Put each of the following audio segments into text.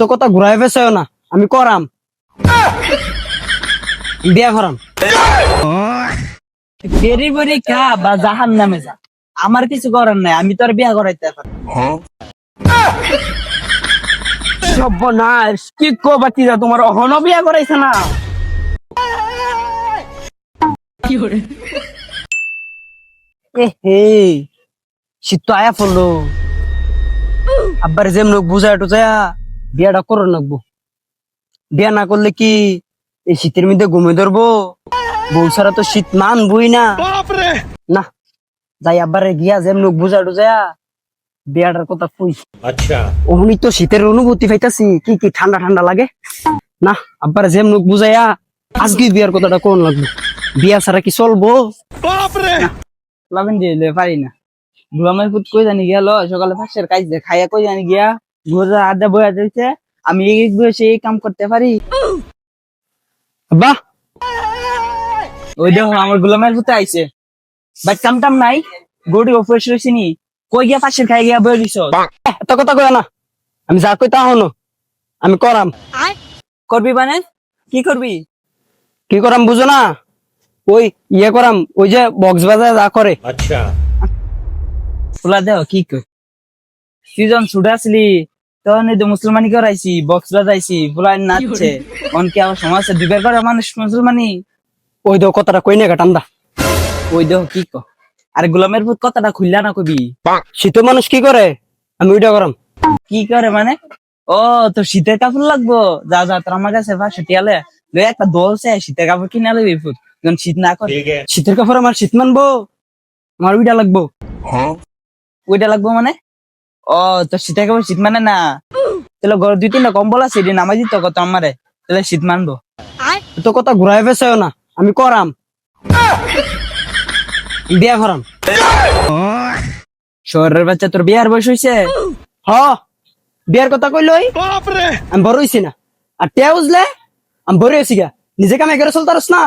এত কথা ঘুরাই ফেসাও না, আমি করাম বিয়া করাম। বেরি বেরি খা বা জাহান নামে যা, আমার কিছু করার নাই, আমি তোর বিয়া করাইতে পারি। সর্বনাশ, কি কো বাতিজা, তোমার অহনো বিয়া করাইছে না? এ হে, শীত তো আয়া পড়লো। আব্বার যেম লোক বুঝায় টুজায়া বিয়াটা করো নাকবো। বিয়া না করলে কি এই শীতের মধ্যে ঘুমে ধরবো? বউ ছাড়া তো শীত মানবই না। না, যাই আব্বারে গিয়া যেম লোক বুঝায় টুজায়া বিয়াটার কথা কই। আচ্ছা, ওহনি তো শীতের অনুভূতি পাইতাছি, কি কি ঠান্ডা ঠান্ডা লাগে। না, আব্বারে যেম লোক বুঝাইয়া আজকে বিয়ার কথাটা কোন লাগবে। বিয়া ছাড়া কি চলবো? লাভেন দিয়ে পারি না। গুলামের পুত কই জানি গেল সকালে ফাঁসের কাজ খাইয়া কই জানি গিয়া ঘুরে আড্ডা বয়া দিয়েছে, আমি এই বয়সে এই কাম করতে পারি? বাহ, ওই দেখো আমার গুলামের পুতে আইছে, বাট কাম টাম নাই, গড়ি অফিস রয়েছে নি, কই গিয়া ফাঁসের খাই গিয়া বয়ে দিছ। এত কথা কয় না, আমি যা কই তা হনো, আমি করাম। করবি মানে কি করবি? কি করাম বুঝো না? ওই ইয়ে করাম, ওই যে বক্স বাজায় যা করে। ফুলা দেহ কি কই, সিজন ছুটে আসলি তখন এই তো মুসলমানি করাইছি, বক্স বাজাইছি, ফুলা নাচছে, অনকে আবার সমাজে দুবার করে মানুষ মুসলমানি। ওই তো কথাটা কই না ঠান্ডা। ওই দেহ কি ক, আরে গোলামের পুত কথাটা খুললা না কবি। শীতের মানুষ কি করে, আমি ওইটা করাম। কি করে মানে? ও তোর শীতের কাপড় লাগবো, যা যা তোর আমার কাছে 500 টিয়ালে লই একটা দোল চাই, শীতের কাপড় কিনে লবি ফুট, যখন শীত না করে। শীতের কাপড় আমার শীত মানবো? আমার ওইটা লাগবো। ওইটা লাগবো মানে? ও তোর শীতের কাপড় শীত মানে না, তাহলে ঘর 2-3টা কম্বল আছে, এটি নামাই দিত কত আমারে, তাহলে শীত মানবো। এত কথা ঘুরাই ফেসাও না, আমি করাম বিয়া করাম। শহরের বাচ্চা, তোর বিয়ার বয়স হয়েছে? হ, বিয়ার কথা কইলই আমি বড় হইছি না, আর টিয়া বুঝলে আমি বড় হয়েছি গা, নিজে কামে করে চলতারস না।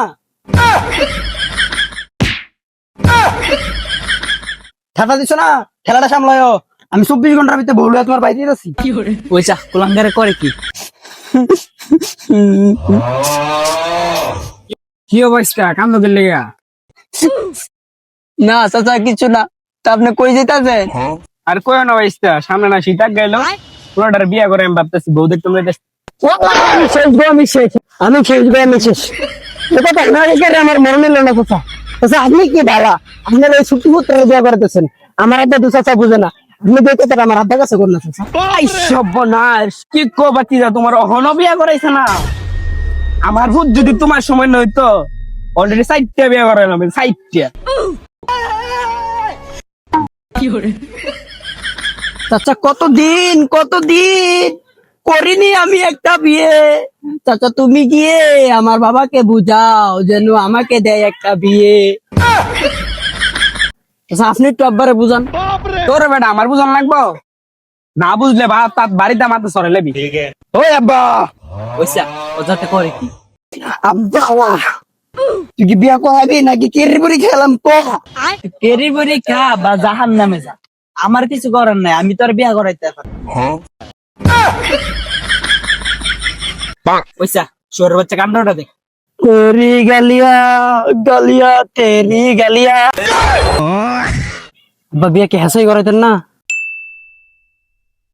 ঠেলা দিছ না, ঠেলাটা সামলায়। আমি 24 ঘন্টার ভিতরে বউলে তোমার বাইরে আছি। পয়সা কুলাঙ্গারে করে কি? কি অবস্থা, কান্দ দিল লেগা? না চাচা কিছু না, তা আপনি কই যেতেছেন? আর কই না অবস্থা, সামনে না শীত গেল, পুরোটার বিয়া করে আমি ভাবতেছি, বউ দেখতে আমি শেষ গো, আমি শেষ, আমি শেষ গো, আমি শেষ। কথা আমার মরণ এলো না কথা। আচ্ছা, আপনি কি বালা, আপনার ওই ছুটি পুত্র বিয়া করতেছেন, আমার একটা দু চাচা বুঝে না। আপনি যে কথাটা আমার হাতের কাছে করলেন সর্বনাশ, কি কো বাতিজা, তোমার অহনো বিয়া করাইছে না? আমার ভূত যদি তোমার সময় নইতো অলরেডি 4টা বিয়া করাইলাম, 4টা। চাচা কতদিন কতদিন করিনি আমি একটা বিয়ে। চাচা তুমি গিয়ে আমার বাবাকে বুঝাও যেন আমাকে দেয় একটা বিয়ে। আচ্ছা, আপনি একটু আব্বারে বুঝান। তোর বেটা আমার বুঝান লাগবো না, বুঝলে তার বাড়িতে মাথা সরে লেবি। ওই আব্বা, পয়সা ওজাতে করে কি? আব্বা তুই কি বিয়া করাবি নাকি কেরি বুড়ি খেলাম তো? কেরি বেরি খা বা জাহান নামে যা, আমার কিছু করার নাই, আমি তোর বিয়া করাইতে পারি। পয়সা শহরের বাচ্চা কান্ডটা দেখ। तेरी गलिया गलिया तेरी गलिया। আব্বা বিয়া কি হাসাই করাইতেন না?